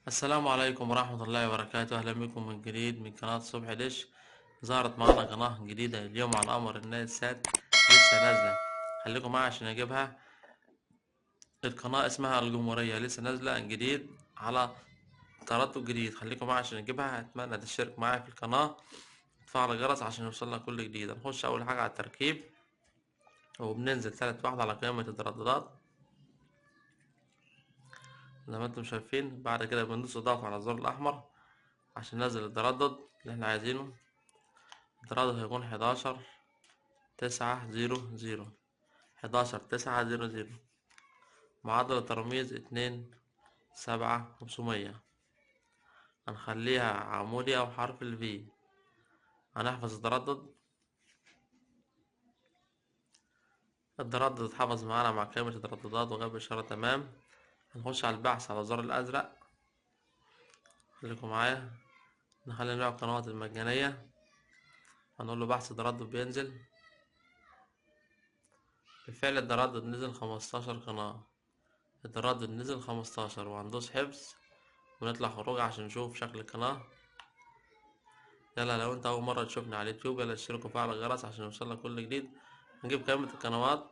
السلام عليكم ورحمة الله وبركاته. أهلا بكم من جديد من قناة صبح دش. ظهرت معانا قناة جديدة اليوم على أمر النايل سات لسه نازلة. خليكم معايا عشان أجيبها. القناة اسمها الجمهورية، لسه نازلة جديد على تردد جديد. خليكم معايا عشان أجيبها. أتمنى تشترك معايا في القناة وتفعل الجرس عشان يوصلنا كل جديد. نخش أول حاجة على التركيب، وبننزل 3 واحدة على قائمة الترددات زي ما انتم شايفين. بعد كده بندوس إضافة على الزر الأحمر عشان ننزل التردد اللي احنا عايزينه. التردد هيكون 11 900، 11 900. معدل الترميز 27500. هنخليها عمودي أو حرف V. هنحفظ التردد اتحفظ معانا مع قائمة الترددات وجاب إشارة تمام. هنخش على البحث على الزر الأزرق. خليكم معايا. نخلي نوع القنوات المجانية. هنقول له بحث تردد بينزل. بالفعل التردد نزل 15 قناة. التردد نزل 15، وهندوس حفظ ونطلع خروج عشان نشوف شكل القناة. يلا لو انت اول مرة تشوفني على اليوتيوب، يلا اشترك وفعل الجرس عشان يوصلك كل جديد. نجيب قائمة القنوات.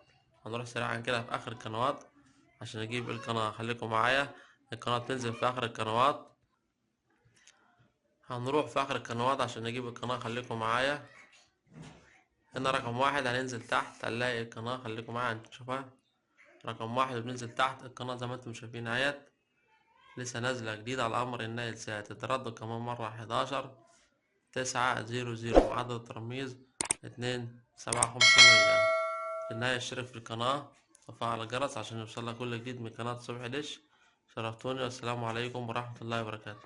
هنروح سريعا كده في اخر القنوات عشان نجيب القناة. خليكم معايا. القناة بتنزل في اخر القنوات. هنروح في اخر القنوات عشان نجيب القناة. خليكم معايا. هنا رقم 1 هننزل تحت هنلاقي القناة. خليكم معايا نشوفها. رقم 1 وبننزل تحت القناة زي ما انتم شايفين اهيت. لسه نازلة جديد على أمر النايل سات. التردد كمان مرة 11 900. معدل الترميز 27500. في النهاية اشترك في القناة وفعل الجرس عشان يوصلك كل جديد من قناة صبح دش. شرفتوني، والسلام عليكم ورحمة الله وبركاته.